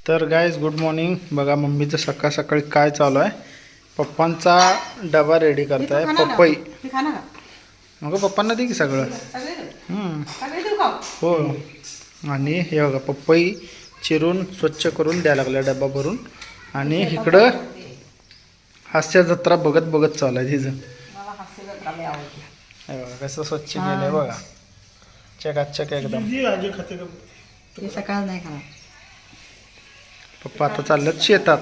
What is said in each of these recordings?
तर guys good morning. बघा मम्मीचं सकाळ सकाळी काय चालू आहे. पप्पांचा डबा रेडी करताय. पपई मग पप्पांना दे की सगळं. हो. आणि हे बघा पपई चिरून स्वच्छ करून द्यायला लागल्या डबा भरून. आणि इकडं हास्य जत्रा बघत बघत चालू आहे तिचं. बघा कसं स्वच्छ केलंय बघा. चकाचक एकदम. सकाळ नाही खाणार. पप्पा आता चाललं शेतात.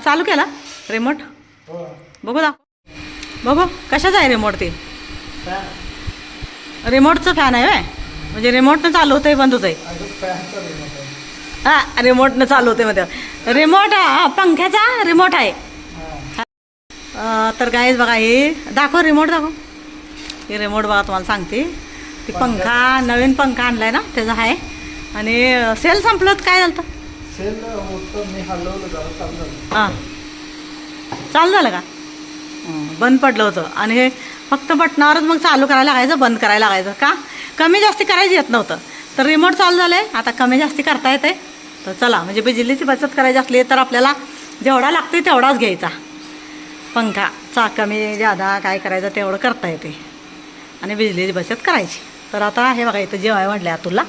चालू केला रिमोट. बघू बघू कशाचा आहे रिमोट. ते रिमोटचं फॅन आहे व्हय. म्हणजे रिमोटनं चालू होतंय बंद होतंय. हा रिमोटनं चालू होते मध्ये रिमोट. पंख्याचा रिमोट आहे. तर गाईज बघा हे दाखव रिमोट दाखव. हे रिमोट बघा तुम्हाला सांगते. ती पंखा नवीन पंखा आणलाय ना त्याचा आहे. आणि सेल संपलं काय झालं. सेल मी हलवलं जरा चालू झालं. हां चालू झालं का. बंद पडलं होतं. आणि हे फक्त बटनावरच मग चालू करायला लागायचं बंद करायला लागायचं. का कमी जास्ती करायचं येत नव्हतं. तर रिमोट चालू झालं आहे आता कमी जास्ती करता येते. तर चला म्हणजे बिजलीची बचत करायची असली तर आपल्याला जेवढा लागते तेवढाच घ्यायचा. पंखा कमी जादा काय करायचं तेवढं करता येते. आणि बिजलीची बचत करायची. तर आता हे बघा इथं जेवाय वाढले तुला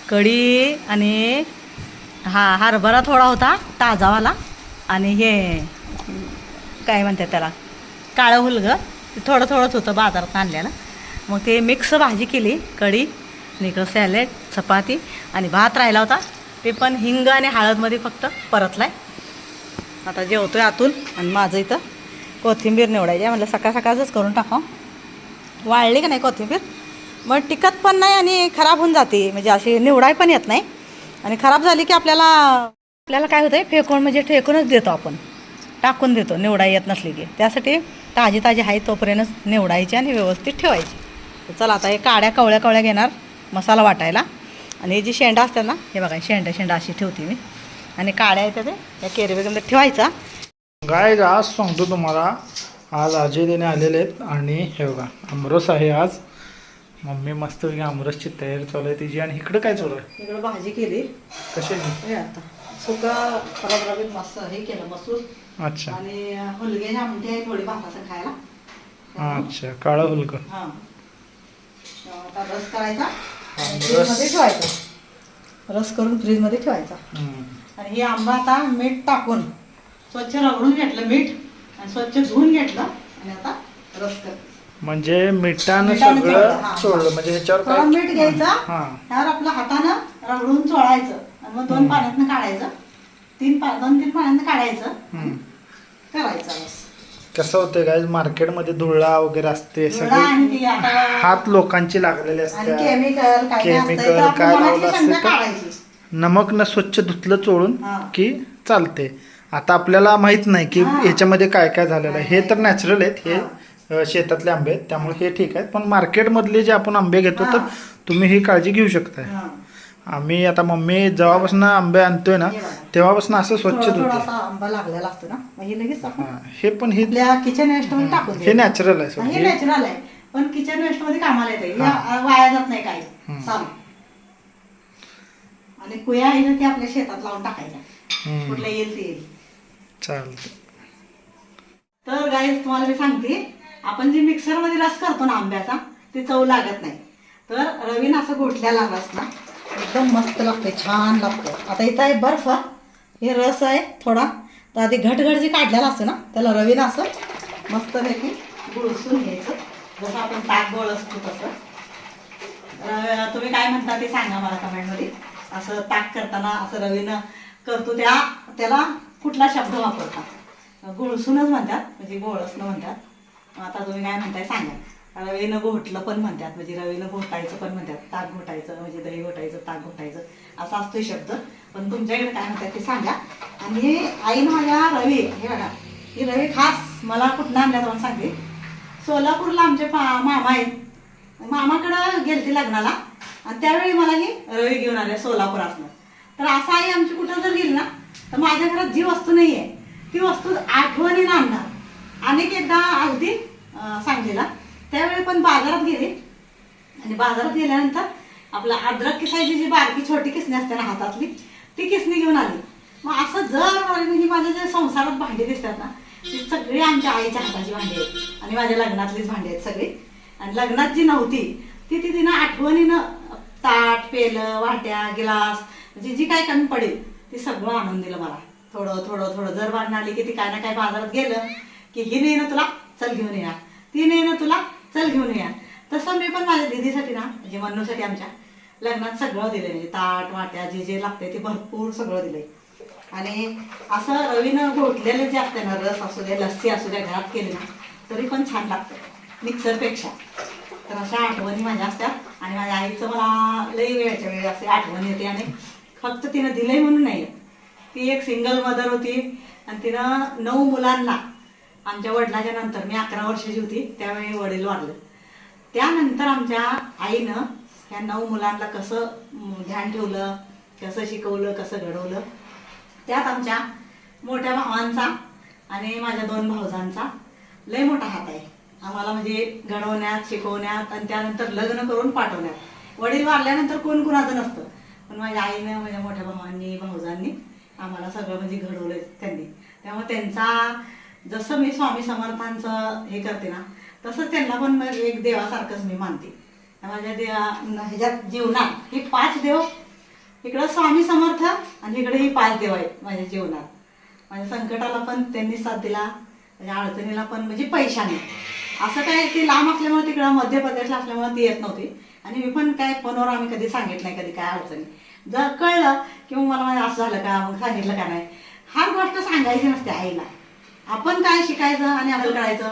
कढी. आणि हरभरा थोडा होता ताजावाला. आणि हे काय म्हणतात त्याला काळं हुलगं ते थोडं थोडंच होतं बाजारात आणलेलं. मग ते मिक्स भाजी केली. कढी निकडं सॅलेड चपाती आणि भात राहिला होता. ते पण हिंग आणि हळदमध्ये फक्त परतलाय. आता जेवतो आहे आतून. आणि माझं इथं कोथिंबीर निवडायची आहे. म्हटलं सकाळ सकाळचंच करून टाकावं. वाळली का नाही कोथिंबीर मग टिकत पण नाही आणि खराब होऊन जाते. म्हणजे अशी निवडाय पण येत नाही. आणि खराब झाली की आपल्याला काय होतं फेकून म्हणजे फेकूनच देतो आपण. टाकून देतो निवडाई येत नसली की. त्यासाठी ताजी आहे तोपर्यंत निवडायची आणि व्यवस्थित ठेवायची. तर चला आता हे कवळ्या कवळ्या घेणार मसाला वाटायला. आणि हे जी शेंडा असतात ना हे बघा शेंडा अशी ठेवते मी. आणि काड्या येतात ते या केरवेमध्ये ठेवायचा. गाय आज सांगतो तुम्हाला. आज अजय देणे आलेले आहेत. आणि हे बघा आमरस आहे आज. मम्मी मस्त आमरसची तयारी चालू आहे तिची. आणि इकडं काय चालू आहे. इकडं भाजी केली कशाची. आता सुका रबरबीत मस्त हे केलं मसूर. अच्छा. आणि हुलग्याची आमटी आहे थोडी भाताचं खायला. अच्छा काळं हुलगं. हां आता रस करायचा फ्रीजमध्ये ठेवायचा. रस करून फ्रीजमध्ये ठेवायचा. आणि हे आंबा आता मीठ टाकून स्वच्छ रगडून घेतलं मीठ. आणि स्वच्छ धुवून घेतलं. आणि आता रस कर म्हणजे मिठानं सगळं चोळलं. म्हणजे ह्याच्यावर थोडं मीठ घ्यायचं. त्यावर आपलं हातानं रगडून चोळायचं. आणि मग 2 पाण्यातनं काढायचं. 2-3 पाण्यातनं काढायचं. करायचं रस. कसं होतं काय मार्केटमध्ये धुळा वगैरे असते सगळे हात लोकांची लागलेले असते. केमिकल काय लावलं असते तर नमक न स्वच्छ धुतलं चोळून की चालते. आता आपल्याला माहित नाही की याच्यामध्ये काय काय झालेलं आहे. हे तर नॅचरल आहेत. हे शेतातले आंबे आहेत त्यामुळे हे ठीक आहेत. पण मार्केटमधले जे आपण आंबे घेतो तर तुम्ही ही काळजी घेऊ शकताय. आम्ही आता मम्मी जेव्हापासून आंबे आणतोय ना तेव्हापासून असं स्वच्छ धुतो. आंबा लागलेला असतो ना लगेच हे पण हे किचन वेस्ट मध्ये टाकून हे नॅचरल आहे. हे नॅचरल आहे. पण किचन वेस्ट मध्ये कामाला येते. वाया जात नाही काही साल. आणि कुया आहे ना ते आपल्या शेतात लावून टाकायच्या. कुठलं येईल ते येईल. चालतं. तर गाईज तुम्हाला मी सांगते आपण जे मिक्सर मध्ये रस करतो ना आंब्याचा ते चव लागत नाही. तर रवीन असं घोटलेला रस ना एकदम मस्त लागते छान लागतं. आता इथं आहे बर्फ. हे रस आहे थोडा. तर आधी घट जे काढलेला असतो ना त्याला रवीन असं मस्तपैकी गुळसून घ्यायचं. जसं आपण ताक गोळ असतो तसं. तुम्ही काय म्हणता ते सांगा मला कमेंटमध्ये. असं ताक करताना असं रवीनं करतो त्याला कुठला शब्द वापरतात. गुळसूनच म्हणतात म्हणजे गोळसनं म्हणतात. आता तुम्ही काय म्हणताय सांगा. रवीनं घोटलं पण म्हणतात. म्हणजे रवीनं घोटायचं पण म्हणतात. ताक घोटायचं म्हणजे दही घोटायचं ताक घोटायचं असा असतो शब्द. पण तुमच्याकडे काय म्हणतात ते सांगा. आणि आई माझ्या रवी हे बघा ही रवी खास मला कुठनं आणल्या तुम्हाला सांगते. सोलापूरला आमचे मामा आहेत. मामाकडं गेलते लग्नाला. आणि त्यावेळी मला ही रवी घेऊन आले सोलापुरातनं. तर असं आई आमची कुठं जर गेली ना तर माझ्या घरात जी वस्तू नाही आहे ती वस्तू आठवणीनं आणणार. अनेक एकदा अगदी सांगलीला त्यावेळी पण बाजारात गेले. आणि बाजारात गेल्यानंतर आपला अद्रक किसायची जी बारकी छोटी किसणी असते ना हातातली, ती किसणी घेऊन आली. मग असं जर ही माझ्या जे संसारात भांडी दिसतात ना, ती सगळी आमच्या आईच्या हाताची भांडी आहेत आणि माझ्या लग्नातलीच भांडी आहेत सगळी. आणि लग्नात जी नव्हती ती तिनं आठवणीनं ताट, पेलं, वाट्या, गिलास म्हणजे जी काय कमी पडेल ती सगळं आणून दिलं मला. थोडं थोडं थोडं जर वाढणं आली की ती काय ना काय बाजारात गेलं की ही नाही ना तुला, चल घेऊन या, ती नाही ना तुला, चल घेऊन या. तसं मी पण माझ्या दीदीसाठी ना म्हणजे मन्नूसाठी आमच्या लग्नात सगळं दिलंय. म्हणजे ताट, वाट्या जे जे लागते ते भरपूर सगळं दिलंय. आणि असं रवीनं घोटलेलं जे असते ना, रस असू दे, लस्सी असू द्या, घरात केली ना तरी पण छान लागतं मिक्सरपेक्षा. तर अशा आठवणी माझ्या असतात आणि माझ्या आईचं मला लई वेळच्या वेळी असे आठवण येते. आणि फक्त तिनं दिलंय म्हणून नाही, ती एक सिंगल मदर होती आणि तिनं 9 मुलांना, आमच्या वडिलाच्या नंतर मी 11 वर्षाची होती त्यावेळी वडील वारले. त्यानंतर आमच्या आईनं ह्या 9 मुलांना कसं ध्यान ठेवलं, कसं शिकवलं, कसं घडवलं. त्यात आमच्या मोठ्या भावांचा आणि माझ्या 2 भावजांचा लय मोठा हात आहे आम्हाला, म्हणजे घडवण्यात, शिकवण्यात आणि त्यानंतर लग्न करून पाठवण्यात. वडील वारल्यानंतर कोण कुणाचं नसतं, पण माझ्या आईनं, माझ्या मोठ्या भावांनी, भावजांनी आम्हाला सगळं म्हणजे घडवलं त्यांनी. त्यामुळे त्यांचा जसं मी स्वामी समर्थांचं हे करते ना तसं त्यांना पण एक देवासारखंच मी मानते. माझ्या ह्याच्यात जीवनात हे 5 देव, इकडं स्वामी समर्थ आणि इकडे ही 5 देव आहेत माझ्या जीवनात. माझ्या संकटाला पण त्यांनी साथ दिला, माझ्या अडचणीला पण, म्हणजे पैशाने. असं काय ती लांब असल्यामुळे, तिकडं मध्य प्रदेशला असल्यामुळे ती येत नव्हती आणि मी पण काय फोनवर आम्ही कधी सांगितलं नाही कधी काय अडचणी. जर कळलं की मग मला असं झालं का, मग सांगितलं का नाही, हर गोष्ट सांगायची नसते आईला. आपण काय शिकायचं आणि आपलं करायचं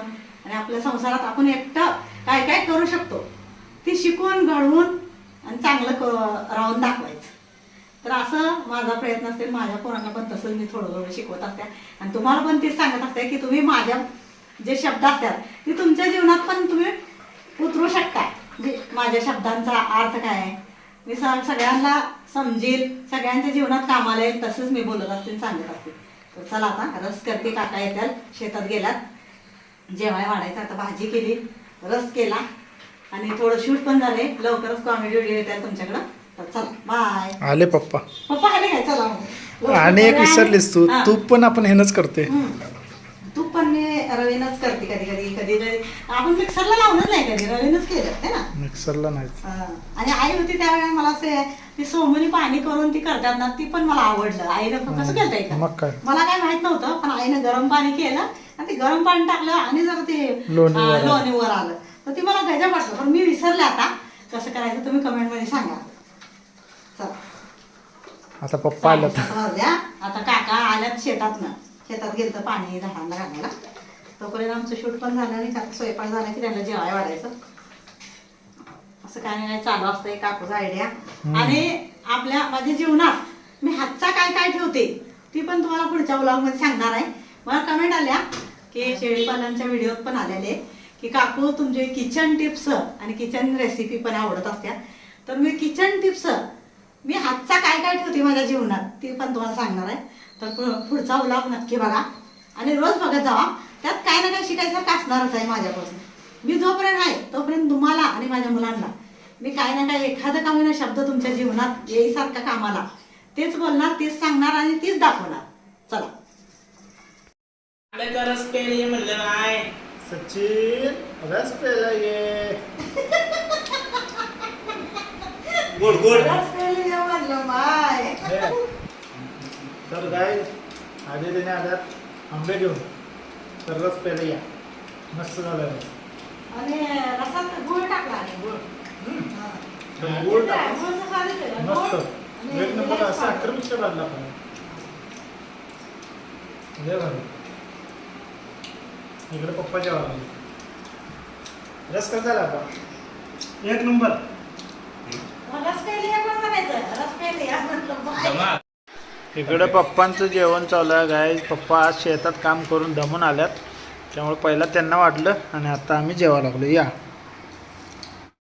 आणि आपल्या संसारात आपण एकटं काय काय करू शकतो ती शिकवून, घडवून आणि चांगलं राहून दाखवायचं. तर असं माझा प्रयत्न असेल. माझ्या पोरांना पण तसंच मी थोडं थोडं शिकवत असते आणि तुम्हाला पण तेच सांगत असते की तुम्ही माझ्या जे शब्द असतात ते तुमच्या जीवनात पण तुम्ही उतरू शकता. म्हणजे माझ्या शब्दांचा अर्थ काय आहे मी सगळ्यांना समजेल, सगळ्यांच्या जीवनात कामाला येईल तसंच मी बोलत असते, सांगत असते. तर चला आता रस करते, काका येतात शेतात गेल्यात, जेवाय वाढायचं. आता भाजी केली, रस केला आणि थोडं शूट पण झाले. लवकरच कॉमेडी व्हिडिओ येतात तुमच्याकडं. तर चला बाय. आले पप्पा. पप्पा आले काय? चला. आणि एक विसरलीस तू, तूप पण आपण हेनच करते. तूप पण मी रवीनच करते कधी कधी. कधी कधी आपण मिक्सरला लावलंच नाही, कधी रवीनच केलं है ना, मिक्सरला नाही. आणि आई होती त्यावेळेला मला असे ती सोमनी पाणी करून ती करतात ना, ती पण मला आवडलं. आईनं कसं केलंय का, मग काय, मला काय माहित नव्हतं, पण आईनं गरम पाणी केलं आणि ते गरम पाणी टाकलं आणि जर ते लोणीवर आलं तर ती मला गजा वाटलं. पण मी विसरले आता कसं करायचं, तुम्ही कमेंट मध्ये सांगा. चला आता पप्पा आला. आता काका आल्यात शेतात गेलं तर पाणी झाडांना घालायला. तोपर्यंत आमचं शूट पण झालं आणि काका स्वयंपाक झाला की त्यांना जेवाय वाढायचं. असं काय नाही चालू असतंय काकूचा आयडिया. आणि आपल्या माझ्या जीवनात मी हातचा काय काय ठेवते ती पण तुम्हाला पुढच्या व्लॉग मध्ये सांगणार आहे. मला कमेंट आल्या की शेळीपालनच्या व्हिडिओत पण आलेले की काकू तुमचे किचन टिप्स आणि किचन रेसिपी पण आवडत असत्या. तर मी किचन टिप्स, मी हातचा काय काय ठेवते माझ्या जीवनात ती पण तुम्हाला सांगणार आहे. तर पुढचा व्लॉग नक्की बघा आणि रोज बघत जावा. त्यात काय ना काय शिकायचं असणारच आहे माझ्यापासून. मी जोपर्यंत आहे तोपर्यंत तुम्हाला आणि माझ्या मुलांना मी काय ना काय एखादं कामीना शब्द तुमच्या जीवनात येईसारखा कामाला तेच बोलणार, तेच सांगणार आणि तीच दाखवणार. चला. रस पेले म्हणलं नाही सचिन, रस पेला ये. गोड गोड म्हणलं माय. तर काय आधी त्याने आल्यात आंबे घेऊन, तर रस पेला या. मस्त झालं. आणि रसात गुळ टाकला आणि गुळ गुळ मस्त एक नंबर. असं साखर मिक्सर लागला पण इकडे पप्पा जेवायला. रस कसा झाला आता? एक नंबर. इकडे पप्पांचं जेवण चालू आहे गाय. पप्पा आज शेतात काम करून दमून आल्यात त्यामुळे पहिला त्यांना वाटलं आणि आता आम्ही जेवायला लागलो. या.